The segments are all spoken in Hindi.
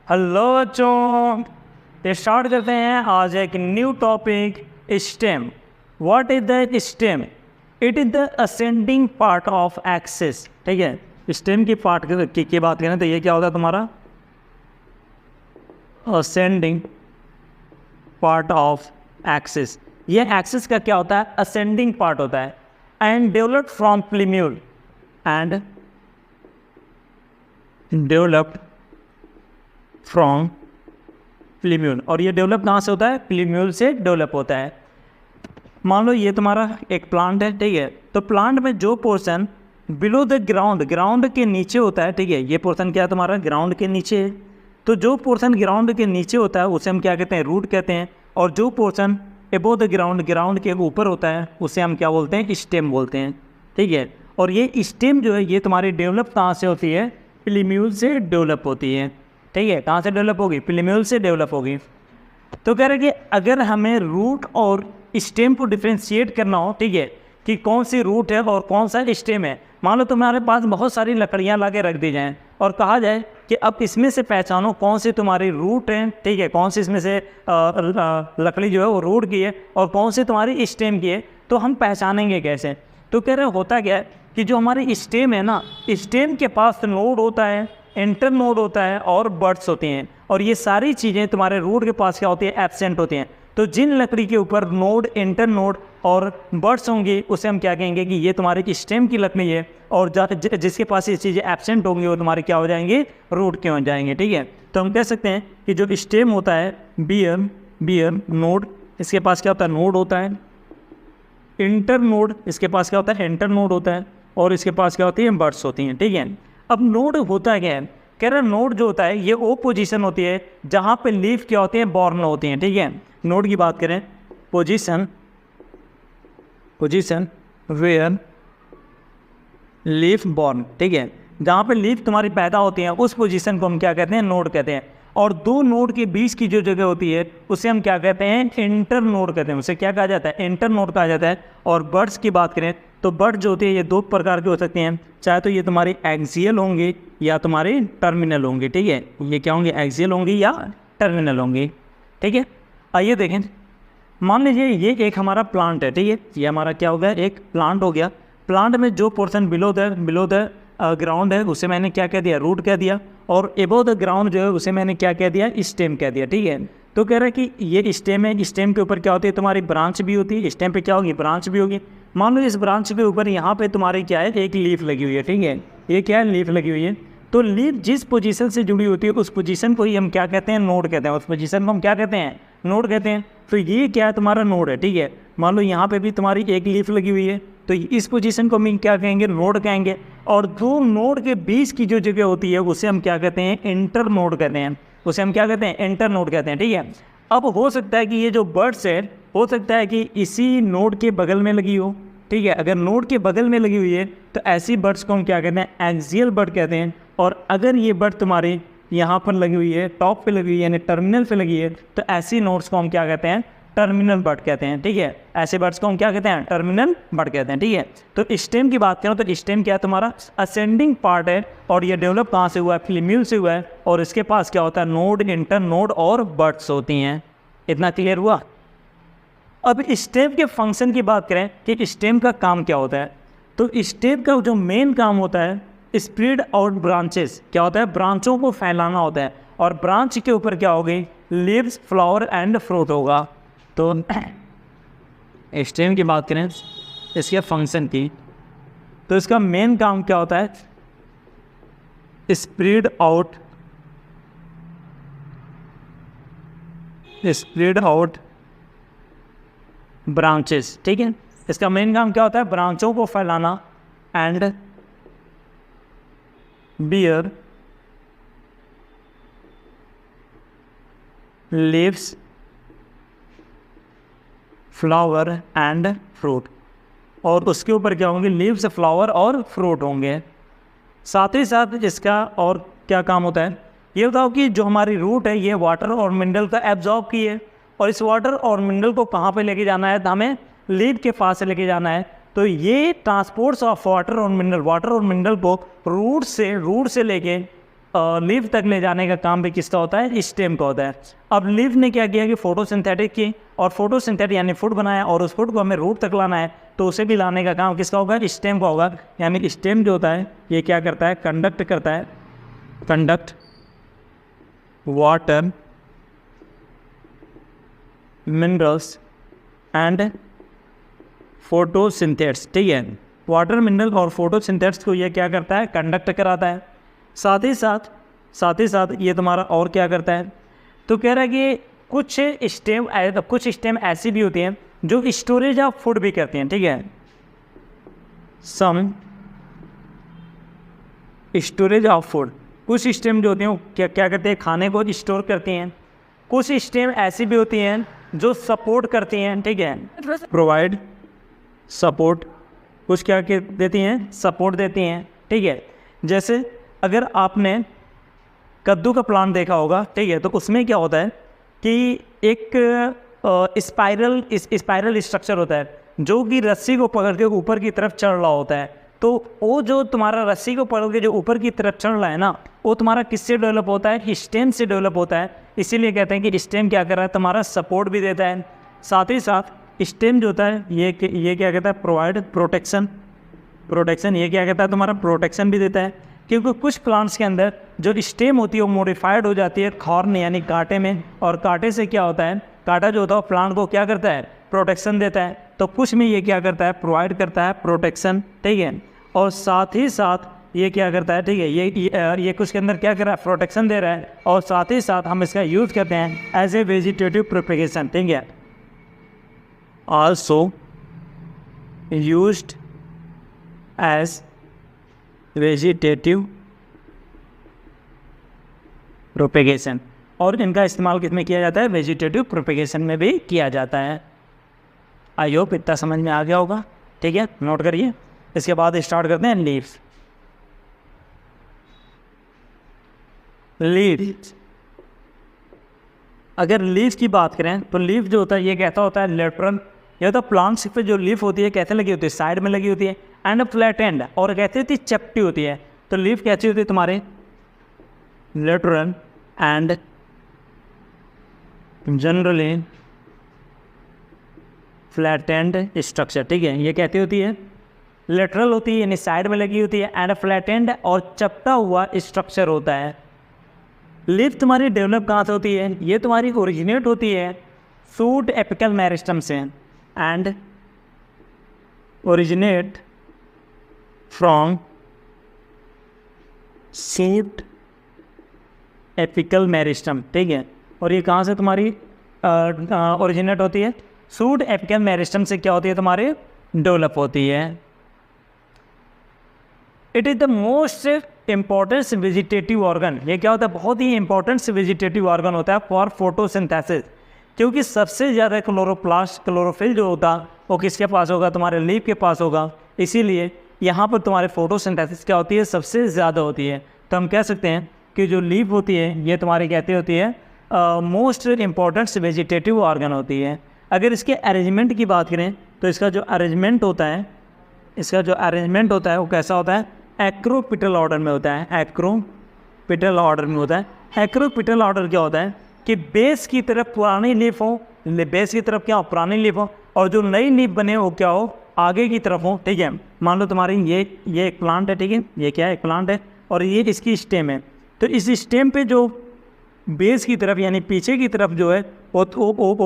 हेलो बच्चों, स्टार्ट करते हैं आज एक new topic stem. What is the stem? It is the ascending part of axis. ठीक है, स्टेम की पार्ट की बात करें तो ये क्या होता है तुम्हारा असेंडिंग पार्ट ऑफ एक्सिस। ये एक्सिस का क्या होता है? असेंडिंग पार्ट होता है and developed from प्लीम्यूल and developed from प्लीम्यूल। और ये डेवलप कहाँ से होता है? प्लीम्यूल से डेवलप होता है। मान लो ये तुम्हारा एक प्लांट है, ठीक है, तो प्लांट में जो पोर्शन बिलो द ग्राउंड के नीचे होता है, ठीक है, ये पोर्शन क्या है तुम्हारा? ग्राउंड के नीचे है। तो जो पोर्शन ग्राउंड के नीचे होता है उसे हम क्या कहते हैं? रूट कहते हैं। और जो पोर्शन एबो द ग्राउंड के ऊपर होता है उसे हम क्या बोलते हैं? स्टेम बोलते हैं। ठीक है, और ये स्टेम जो है ये तुम्हारी डेवलप कहाँ से होती है? प्लीम्यूल से डेवलप होती है। ठीक है, कहाँ से डेवलप होगी? प्लीम्यूल से डेवलप होगी। तो कह रहे कि अगर हमें रूट और स्टेम को डिफ्रेंशिएट करना हो, ठीक है, कि कौन सी रूट है और कौन सा स्टेम है। मान लो तुम्हारे पास बहुत सारी लकड़ियाँ ला के रख दी जाएँ और कहा जाए कि अब इसमें से पहचानो कौन सी तुम्हारी रूट है, ठीक है, कौन सी इसमें से लकड़ी जो है वो रूट की है और कौन सी तुम्हारी स्टेम की है, तो हम पहचानेंगे कैसे? तो कह रहे होता क्या है कि जो हमारी स्टेम है ना, स्टेम के पास नोड होता है, इंटर नोड होता है और बड्स होती हैं। और ये सारी चीज़ें तुम्हारे रूट के पास क्या होती है? एब्सेंट होती हैं। तो जिन लकड़ी के ऊपर नोड, इंटर नोड और बड्स होंगे उसे हम क्या कहेंगे कि ये तुम्हारी स्टेम की लकड़ी है। और जिसके पास ये चीज़ें एब्सेंट होंगी वो तुम्हारे क्या हो जाएंगे? रूट के हो जाएंगे। ठीक है, तो हम कह सकते हैं कि जो स्टेम होता है बियर नोड, इसके पास क्या होता है? नोड होता है। इंटर नोड, इसके पास क्या होता है? इंटर नोड होता है। और इसके पास क्या होती है? बड्स होती हैं। ठीक है, अब नोड होता क्या है? कह रहे नोड जो होता है ये वो पोजीशन होती है जहाँ पे लीफ क्या होती है? बॉर्न होती हैं। ठीक है, नोड की बात करें, पोजीशन वेयर लीफ बॉर्न। ठीक है, जहाँ पे लीफ तुम्हारी पैदा होती है उस पोजीशन को हम क्या कहते हैं? नोड कहते हैं। और दो नोड के बीच की जो जगह होती है उसे हम क्या कहते हैं? इंटर नोड कहते हैं। उसे क्या कहा जाता है? इंटर नोड कहा जाता है। और बर्ड्स की बात करें तो बर्ड जो होती है ये दो प्रकार की हो सकती हैं, चाहे तो ये तुम्हारी एक्सियल होंगे या तुम्हारे टर्मिनल होंगे। ठीक है, ये क्या होंगे? एक्सियल होंगी या टर्मिनल होंगी। ठीक है, आइए देखें, मान लीजिए ये एक हमारा प्लांट है। ठीक है, ये हमारा क्या हो गया? एक प्लांट हो गया। प्लांट में जो पोर्शन बिलो द ग्राउंड है उसे मैंने क्या कह दिया? रूट कह दिया। और एबो द ग्राउंड जो है उसे मैंने क्या कह दिया? स्टेम कह दिया। ठीक है, तो कह रहा है कि ये स्टेम है, स्टेम के ऊपर क्या होती है? तुम्हारी ब्रांच भी होती है। स्टेम पे क्या होगी? ब्रांच भी होगी। मान लो इस ब्रांच के ऊपर यहाँ पे तुम्हारी क्या है? एक लीफ लगी हुई है। ठीक है, ये क्या है? लीफ लगी हुई है। तो लीफ जिस पोजीशन से जुड़ी होती है उस पोजीशन को ही हम क्या कहते हैं? नोड कहते हैं। उस पोजीशन को हम क्या कहते हैं? नोड कहते हैं। तो ये क्या है? तुम्हारा नोड है। ठीक है, मान लो यहाँ पे भी तुम्हारी एक लीफ लगी हुई है तो इस पोजीशन को हम क्या कहेंगे? नोड कहेंगे। और दो नोड के बीच की जो जगह होती है उसे हम क्या कहते हैं? इंटर नोड कहते हैं। उसे हम क्या कहते हैं? इंटर नोड कहते हैं। ठीक है, अब हो सकता है कि ये जो बर्ड्स है हो सकता है कि इसी नोड के बगल में लगी हो। ठीक है, अगर नोड के बगल में लगी हुई है तो ऐसी बर्ड्स को हम क्या कहते हैं? एक्सियल बर्ड कहते हैं। और अगर ये बर्ड तुम्हारी यहाँ पर लगी हुई है, टॉप पे लगी हुई है, यानी टर्मिनल पे लगी है, तो ऐसी नोड्स को हम क्या कहते हैं? टर्मिनल बर्ड कहते हैं। ठीक है, ऐसे बर्ड्स को हम क्या कहते हैं? टर्मिनल बर्ड कहते हैं। ठीक है, तो स्टेम की बात करें तो स्टेम क्या है? तुम्हारा असेंडिंग पार्ट है। और ये डेवलप कहाँ से हुआ है? प्लीम्यूल से हुआ है। और इसके पास क्या होता है? नोड, इंटर नोड और बर्ड्स होती हैं। इतना क्लियर हुआ? अब स्टेम के फंक्शन की बात करें कि स्टेम का काम क्या होता है, तो स्टेम का जो मेन काम होता है स्प्रेड आउट ब्रांचेस। क्या होता है? ब्रांचों को फैलाना होता है। और ब्रांच के ऊपर क्या होगी? लीव्स, फ्लावर एंड फ्रूट होगा। तो स्टेम की बात करें इसके फंक्शन की तो इसका मेन काम क्या होता है? Spread out branches. ठीक है, इसका मेन काम क्या होता है? ब्रांचों को फैलाना and bear leaves, flower and fruit. और उसके ऊपर क्या होंगे? लीव्स, फ्लावर और फ्रूट होंगे। साथ ही साथ इसका और क्या काम होता है ये बताओ कि जो हमारी रूट है ये वाटर और मिनरल का एब्जॉर्ब की है। और इस वाटर और मिनरल को कहाँ पे लेके जाना है? तो हमें लीफ के पास से लेके जाना है। तो ये ट्रांसपोर्ट्स ऑफ वाटर और मिनरल को रूट से लेके लीफ तक ले जाने का काम भी किसका होता है, स्टेम का होता है। अब लीफ ने क्या किया कि फोटोसिंथेटिक की और फोटोसिंथेटिक यानी फूड बनाया और उस फूड को हमें रूट तक लाना है, तो उसे भी लाने का काम किसका होगा, स्टेम का होगा। यानी स्टेम जो होता है ये क्या करता है, कंडक्ट करता है, कंडक्ट वाटर मिनरल्स एंड फोटोसिंथेट्स, ठीक है। वाटर मिनरल और फोटोसिंथेट्स को ये क्या करता है, कंडक्ट कराता है। साथ ही साथ ये तुम्हारा और क्या करता है, तो कह रहा है कि कुछ स्टेम ऐसी भी होती हैं जो स्टोरेज ऑफ फूड भी करती हैं, ठीक है। सम स्टोरेज ऑफ फूड, कुछ स्टेम जो होती हैं वो क्या करते हैं, खाने को स्टोर करती हैं। कुछ स्टेम ऐसी भी होती हैं जो सपोर्ट करती हैं, ठीक है, प्रोवाइड सपोर्ट, कुछ क्या देती हैं, सपोर्ट देती हैं, ठीक है। जैसे अगर आपने कद्दू का प्लांट देखा होगा, ठीक है, तो उसमें क्या होता है कि एक स्पाइरल स्ट्रक्चर होता है जो कि रस्सी को पकड़ के ऊपर की तरफ चढ़ रहा होता है। तो वो जो तुम्हारा रस्सी को पकड़ के जो ऊपर की तरफ चढ़ रहा है ना, वो तुम्हारा किससे डेवलप होता है, स्टेम से डेवलप होता है। इसीलिए कहते हैं कि स्टेम क्या कर रहा है, तुम्हारा सपोर्ट भी देता है। साथ ही साथ स्टेम जो होता है ये क्या कहता है, प्रोवाइड प्रोटेक्शन, ये क्या कहता है, तुम्हारा प्रोटेक्शन भी देता है। क्योंकि कुछ प्लांट्स के अंदर जो स्टेम होती है वो मॉडिफाइड हो जाती है थॉर्न यानी कांटे में, और कांटे से क्या होता है, कांटा जो होता है प्लांट को क्या करता है, प्रोटेक्शन देता है। तो कुछ में ये क्या करता है, प्रोवाइड करता है प्रोटेक्शन, ठीक है। और साथ ही साथ ये क्या करता है, ठीक है, ये कुछ के अंदर क्या कर रहा है, प्रोटेक्शन दे रहा है। और साथ ही साथ हम इसका यूज़ करते हैं एज ए वेजिटेटिव प्रोपेगेशन, ठीक है, also used as vegetative propagation. और इनका इस्तेमाल किस में किया जाता है, वेजिटेटिव प्रोपेगेशन में भी किया जाता है। आई होप इतना समझ में आ गया होगा, ठीक है, नोट करिए। इसके बाद स्टार्ट करते हैं लीव्स। लीव्स, अगर लीव्स की बात करें तो लीफ जो होता है ये कहता होता है लेटरल, ये होता है प्लांट्स पे जो लीफ होती है कैसे लगी होती है, साइड में लगी होती है, एंड फ्लैट एंड, और कहते होती है चपटी होती है। तो लीफ कैसी होती है तुम्हारे, lateral and generally flat and structure, ठीक है। ये कहती होती है लेटरल होती है यानी साइड में लगी होती है, एंड फ्लैट एंड और चपटा हुआ स्ट्रक्चर होता है। लीफ तुम्हारी डेवलप कहाँ से होती है, ये तुम्हारी ओरिजिनेट होती है शूट एपिकल मेरिस्टम से, and originate from shoot apical meristem, ठीक है। और ये कहाँ से तुम्हारी ओरिजिनेट होती है, शूट एपिकल मेरिस्टम से क्या होती है, तुम्हारी डेवलप होती है। It is the most important vegetative organ, ये क्या होता है, बहुत ही इंपॉर्टेंट वेजिटेटिव ऑर्गन होता है फॉर फोटोसिंथेसिस, क्योंकि सबसे ज़्यादा क्लोरोफिल जो होता वो किसके पास होगा, तुम्हारे लीफ के पास होगा। इसीलिए यहाँ पर तुम्हारे फोटोसिंथेसिस क्या होती है, सबसे ज़्यादा होती है। तो हम कह सकते हैं कि जो लीफ होती है ये तुम्हारी कहती होती है मोस्ट इम्पॉर्टेंट वेजिटेटिव ऑर्गन होती है। अगर इसके अरेंजमेंट की बात करें तो इसका जो अरेंजमेंट होता है वो कैसा होता है, एक्रोपिटल ऑर्डर में होता है, एक्रोपिटल ऑर्डर में होता है। एक्रोपिटल ऑर्डर क्या होता है कि बेस की तरफ पुरानी लीफ हो, बेस की तरफ क्या हो, पुरानी लीफ हो, और जो नई लीफ बने वो क्या हो, आगे की तरफ हो, ठीक है। मान लो तुम्हारी ये एक प्लांट है, ठीक है, ये क्या है, एक प्लांट है, और ये इसकी स्टेम है। तो इस स्टेम पे जो बेस की तरफ यानी पीछे की तरफ जो है वो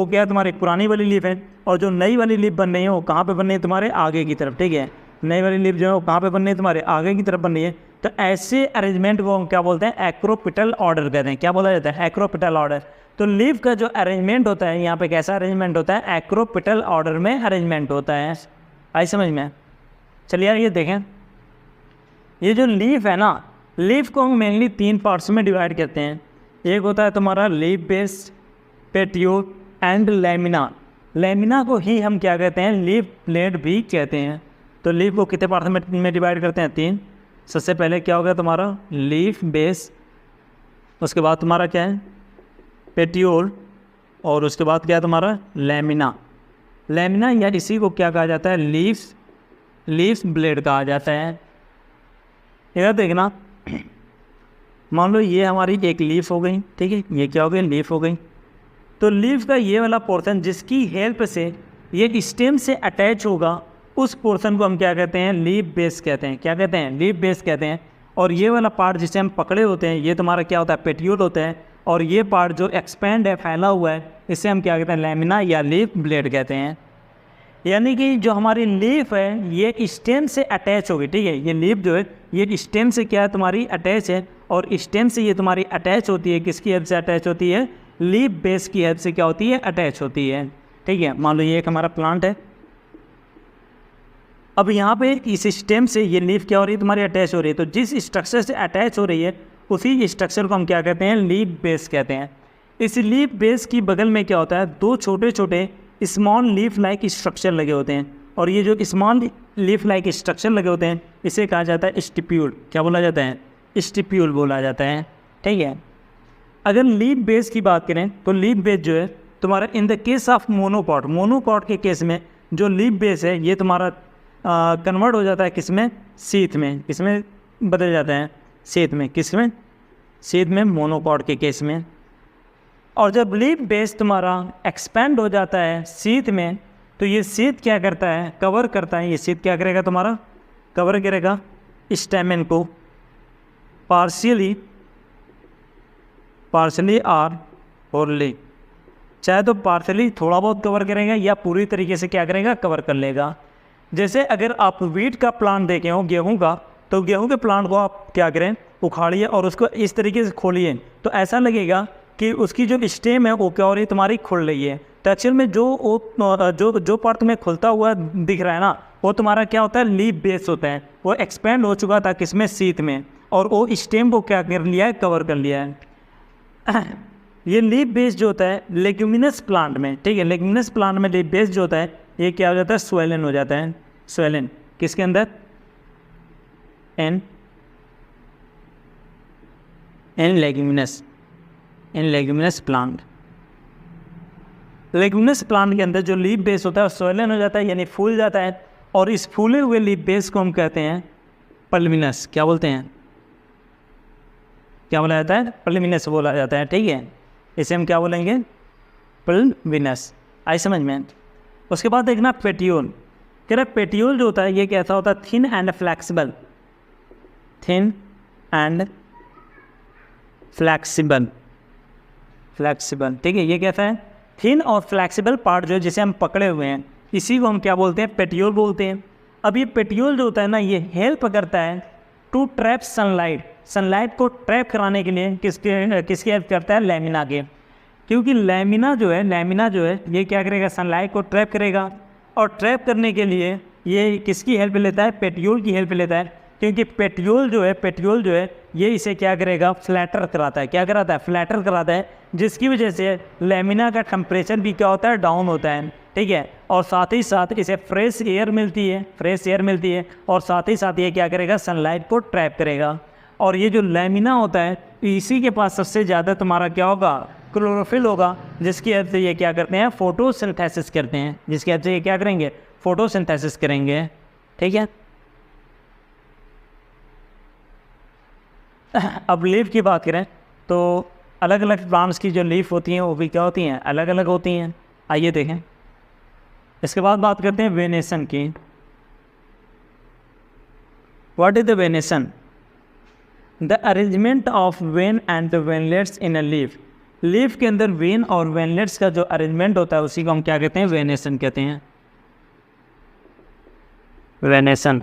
क्या है, तुम्हारी पुरानी वाली लीफ है, और जो नई वाली लीफ बन रही है वो कहाँ पे बन रही है, तुम्हारे आगे की तरफ, ठीक है। नई वाली लीफ जो है वो कहाँ पे बन रही है, तुम्हारे आगे की तरफ बन रही है। तो ऐसे अरेंजमेंट को हम क्या बोलते हैं, एक्रोपिटल ऑर्डर कहते हैं। क्या बोला जाता है, एक्रोपिटल ऑर्डर। तो लीफ का जो अरेंजमेंट होता है यहाँ पे कैसा अरेंजमेंट होता है, एक्रोपिटल ऑर्डर में अरेंजमेंट होता है। आई समझ में। चलिए यार ये देखें, ये जो लीफ है ना, लीफ को हम मेनली 3 पार्ट्स में डिवाइड करते हैं। एक होता है तुम्हारा leaf base, petiole and lamina. Lamina को ही हम क्या कहते हैं, लीफ ब्लेड भी कहते हैं। तो लीफ को कितने पार्ट्स में डिवाइड करते हैं, 3। सबसे पहले क्या होगा तुम्हारा लीफ बेस, उसके बाद तुम्हारा क्या है पेट्यूल, और उसके बाद क्या है तुम्हारा लेमिना। लेमिना या इसी को क्या कहा जाता है, लीफ ब्लेड कहा जाता है। इधर देखना, मान लो ये हमारी एक लीफ हो गई, ठीक है, ये क्या हो गई, लीफ हो गई। तो लीफ का ये वाला पोर्शन जिसकी हेल्प से ये स्टेम से अटैच होगा, उस पोर्शन को हम क्या कहते हैं, लीफ बेस कहते हैं। क्या कहते हैं, लीफ बेस कहते हैं। और ये वाला पार्ट जिसे हम पकड़े होते हैं, ये तुम्हारा क्या होता है, पेट्यूल होता है। और ये पार्ट जो एक्सपेंड है, फैला हुआ है, इसे हम क्या कहते हैं, लैमिना या लीफ ब्लेड कहते हैं। यानी कि जो हमारी लीफ है ये स्टेम से अटैच होगी, ठीक है। ये लीफ जो है ये स्टेम से क्या है, तुम्हारी अटैच है। और स्टेम से ये तुम्हारी अटैच होती है, किसकी हेल्प से अटैच होती है, लीफ बेस की हेल्प से क्या होती है, अटैच होती है, ठीक है। मान लो ये एक हमारा प्लांट है। अब यहाँ पे इस स्टेम से ये लीफ क्या हो रही है, तुम्हारी अटैच हो रही है। तो जिस स्ट्रक्चर से अटैच हो रही है उसी स्ट्रक्चर को हम क्या कहते हैं, लीफ बेस कहते हैं। इस लीफ बेस की बगल में क्या होता है, दो छोटे छोटे स्मॉल लीफ लाइक स्ट्रक्चर लगे होते हैं। और ये जो स्मॉल लीफ लाइक स्ट्रक्चर लगे होते हैं इसे कहा जाता है स्टिप्यूल। क्या बोला जाता है, स्टिप्यूल बोला जाता है, ठीक है। अगर लीफ बेस की बात करें तो लीफ बेस जो है तुम्हारा in the case of monocot, monocot के केस में जो लीफ बेस है ये तुम्हारा कन्वर्ट हो जाता है किसमें, शीथ में। किसमें बदल जाता है, शीथ में। किसमें, शीथ में, मोनोकॉट के केस में। और जब लीफ बेस तुम्हारा एक्सपेंड हो जाता है शीथ में, तो ये शीथ क्या करता है, कवर करता है। ये शीथ क्या करेगा, तुम्हारा कवर करेगा स्टेमेन को पार्शली और होलली। चाहे तो पार्शली थोड़ा बहुत कवर करेगा या पूरी तरीके से क्या करेगा, कवर कर लेगा। जैसे अगर आप वीट का प्लांट देखे हो, गेहूं का, तो गेहूं के प्लांट को आप क्या करें, उखाड़िए और उसको इस तरीके से खोलिए, तो ऐसा लगेगा कि उसकी जो स्टेम है वो क्या हो रही है, तुम्हारी खुल रही है। तो एक्चुअल में जो पार्ट तुम्हें खुलता हुआ दिख रहा है ना, वो तुम्हारा क्या होता है, लीफ बेस होता है। वो एक्सपेंड हो चुका था किसमें, शीथ में, और वो स्टेम को क्या कर लिया है, कवर कर लिया है। ये लीफ बेस जो होता है लेग्यूमिनस प्लांट में, ठीक है, लेग्यूमिनस प्लांट में लीफ बेस जो होता है ये क्या हो जाता है, स्वेलन हो जाता है। स्वेलन किसके अंदर, एन लेग्यूमिनस, इन लेग्यूमिनस प्लांट। लेग्यूमिनस प्लांट के अंदर जो लीफ बेस होता है स्वेलन हो जाता है, यानी फूल जाता है। और इस फूले हुए लीफ बेस को हम कहते हैं पल्मिनस। क्या बोलते हैं, क्या बोला जाता है, पल्मिनस बोला जाता है, ठीक है। इसे हम क्या बोलेंगे, पल्मिनस। आई समझ में। उसके बाद देखना पेट्यूल। कह रहा पेट्यूल जो होता है ये कैसा होता है, thin and flexible, thin and flexible, flexible, ठीक है। ये कैसा है, थिन और फ्लैक्सिबल पार्ट जो है जिसे हम पकड़े हुए हैं, इसी को हम क्या बोलते हैं, पेट्यूल बोलते हैं। अब ये पेट्यूल जो होता है ना, ये हेल्प करता है टू ट्रैप सनलाइट, सनलाइट को ट्रैप कराने के लिए किसकी हेल्प करता है, लैमिना के। क्योंकि लैमिना जो है ये क्या करेगा, सनलाइट को ट्रैप करेगा। और ट्रैप करने के लिए ये किसकी हेल्प लेता है, पेट्यूल की हेल्प लेता है। क्योंकि पेट्यूल जो है ये इसे क्या करेगा, फ्लैटर कराता है। क्या कराता है, फ्लैटर कराता है, जिसकी वजह से लैमिना का टेम्परेचर भी क्या होता है, डाउन होता है, ठीक है। और साथ ही साथ इसे फ्रेश एयर मिलती है, और साथ ही साथ ये क्या करेगा, सनलाइट को ट्रैप करेगा। और ये जो लैमिना होता है इसी के पास सबसे ज़्यादा तुम्हारा क्या होगा, क्लोरोफिल होगा, जिसकी हेल्प से ये क्या करते हैं, फोटोसिंथेसिस करते हैं। जिसकी हेल्प से ये क्या करेंगे, फोटोसिंथेसिस करेंगे, ठीक है। अब लीफ की बात करें तो अलग अलग प्लांट्स की जो लीफ होती हैं वो भी क्या होती हैं, अलग अलग होती हैं। आइए देखें। इसके बाद बात करते हैं वेनेशन की। What is the venation, the arrangement of when and the veinlets in a leaf. Leaf के अंदर वेन और वेनलेट्स का जो अरेंजमेंट होता है उसी को हम क्या कहते हैं, वेनेशन कहते हैं। Venation,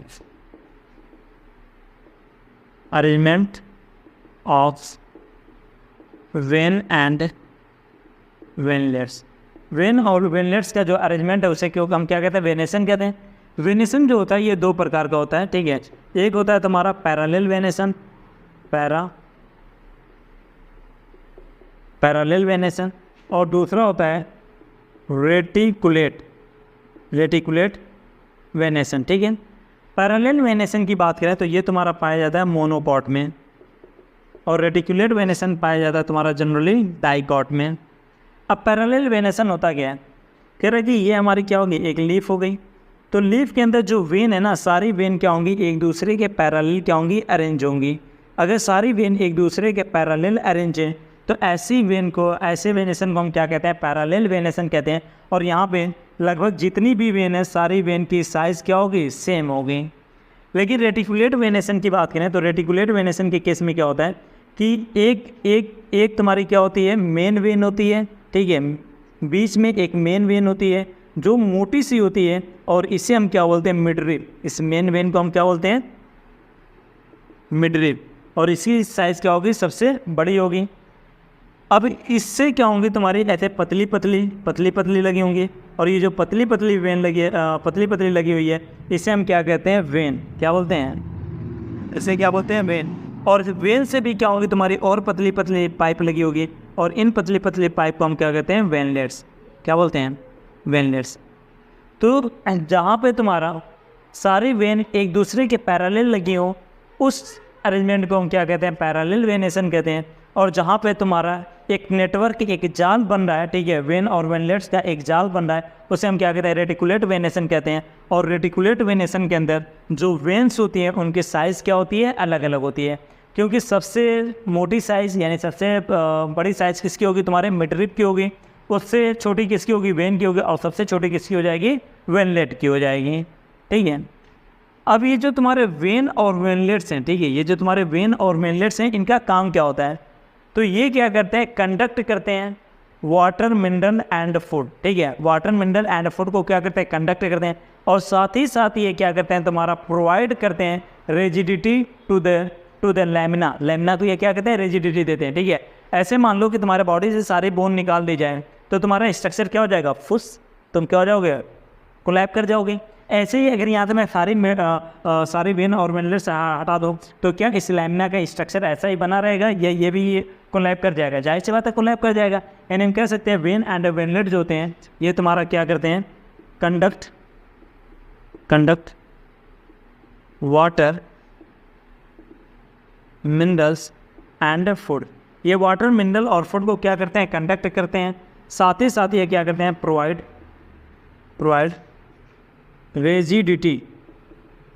arrangement of when and veinlets. When और वेनलेट्स का जो अरेंजमेंट है उसे क्यों हम क्या कहते हैं, वेनेशन कहते हैं। वेनेशन जो होता है ये दो प्रकार का होता है, ठीक है। एक होता है तुम्हारा पैरेलल वेनेशन, पैरेलल वेनेशन, और दूसरा होता है रेटिकुलेट वेनेशन, ठीक है। पैरेलल वेनेशन की बात करें तो ये तुम्हारा पाया जाता है मोनोकॉट में, और रेटिकुलेट वेनेशन पाया जाता है तुम्हारा जनरली डाइकॉट में। अब पैरेलल वेनेशन होता क्या है, कह रहा है कि ये हमारी क्या होगी, एक लीफ हो गई। तो लीफ के अंदर जो वेन है ना, सारी वेन क्या होंगी, एक दूसरे के पैरेलल क्या होंगी, अरेंज होंगी। अगर सारी वेन एक दूसरे के पैरेलल अरेंज हैं तो ऐसे वेनेसन को हम क्या कहते हैं, पैरेलल वेनेसन कहते हैं। और यहाँ पे लगभग जितनी भी वेन है सारी वेन की साइज़ क्या होगी, सेम होगी। लेकिन रेटिकुलेट वेनेसन की बात करें तो रेटिकुलेट वेनेसन के केस में क्या होता है कि एक तुम्हारी क्या होती है, मेन वेन होती है, ठीक है, बीच में एक मेन वेन होती है जो मोटी सी होती है और इसे हम क्या बोलते हैं, मिडरिप। इस मेन वेन को हम क्या बोलते हैं, मिडरिप। और इसकी साइज़ क्या होगी, सबसे बड़ी होगी। अब इससे क्या होंगी, तुम्हारी ऐसे पतली पतली लगी होंगी। और ये जो पतली पतली वेन लगी है, पतली पतली लगी हुई है, इसे हम क्या कहते हैं, वेन। क्या बोलते हैं, इसे क्या बोलते हैं, वेन। और वेन से भी क्या होगी, तुम्हारी और पतली पतली पाइप लगी होगी और इन पतली पतली पाइप को हम क्या कहते हैं, वेनलेट्स। क्या बोलते हैं, वेनलेट्स। तो जहाँ पे तुम्हारा सारी वेन एक दूसरे के पैरेलल लगी हो उस अरेंजमेंट को हम क्या कहते हैं, पैरेलल वेनेसन कहते हैं। और जहाँ पे तुम्हारा एक नेटवर्क, एक जाल बन रहा है, ठीक है, वेन और वेनलेट्स का एक जाल बन रहा है, उसे हम क्या कहते हैं, रेटिकुलेट वेनेसन कहते हैं। और रेटिकुलेट वेनेसन के अंदर जो वेन्स होती हैं उनकी साइज़ क्या होती है, अलग अलग होती है। क्योंकि सबसे मोटी साइज़ यानी सबसे बड़ी साइज़ किसकी होगी, तुम्हारे मिडरिप की होगी। उससे छोटी किसकी होगी, वेन की होगी। और सबसे छोटी किसकी हो जाएगी, वेनलेट की हो जाएगी, ठीक है। अब ये जो तुम्हारे वेन और वेनलेट्स हैं, ठीक है, ये जो तुम्हारे वेन और वेनलेट्स हैं, इनका काम क्या होता है, तो ये क्या करते हैं, कंडक्ट करते हैं वाटर, मिनरल एंड फूड, ठीक है। वाटर, मिनरल एंड फूड को क्या करते हैं, कंडक्ट करते हैं। और साथ ही ये क्या करते हैं, तुम्हारा प्रोवाइड करते हैं rigidity to the lamina. Lamina को ये क्या कहते हैं, रिजिडिटी देते हैं, ठीक है। ऐसे मान लो कि तुम्हारे बॉडी से सारे बोन निकाल दी जाए तो तुम्हारा स्ट्रक्चर क्या हो जाएगा, फुस, तुम क्या हो जाओगे, कोलैप कर जाओगे। ऐसे ही अगर यहाँ से मैं सारी वेन और वेनलेट्स हटा दूँ तो क्या इस लैमिना का स्ट्रक्चर ऐसा ही बना रहेगा, ये भी कोलैप कर जाएगा, जाहिर सी बात है कोलैप कर जाएगा। यानी हम कह सकते हैं वेन एंड वेनलेट जो होते हैं ये तुम्हारा क्या करते हैं, conduct water, minerals and food. ये वाटर, मिनरल और फूड को क्या करते हैं, कंडक्ट करते हैं। साथ ही ये क्या करते हैं, प्रोवाइड रेजिडिटी।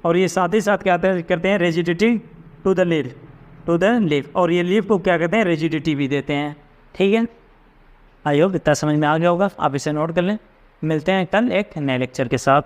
और ये साथ ही क्या करते हैं, रेजिडिटी टू द लीफ। और ये लीफ को क्या कहते हैं, रेजिडिटी भी देते हैं, ठीक है। आई होप इतना समझ में आ गया होगा, आप इसे नोट कर लें। मिलते हैं कल एक नए लेक्चर के साथ।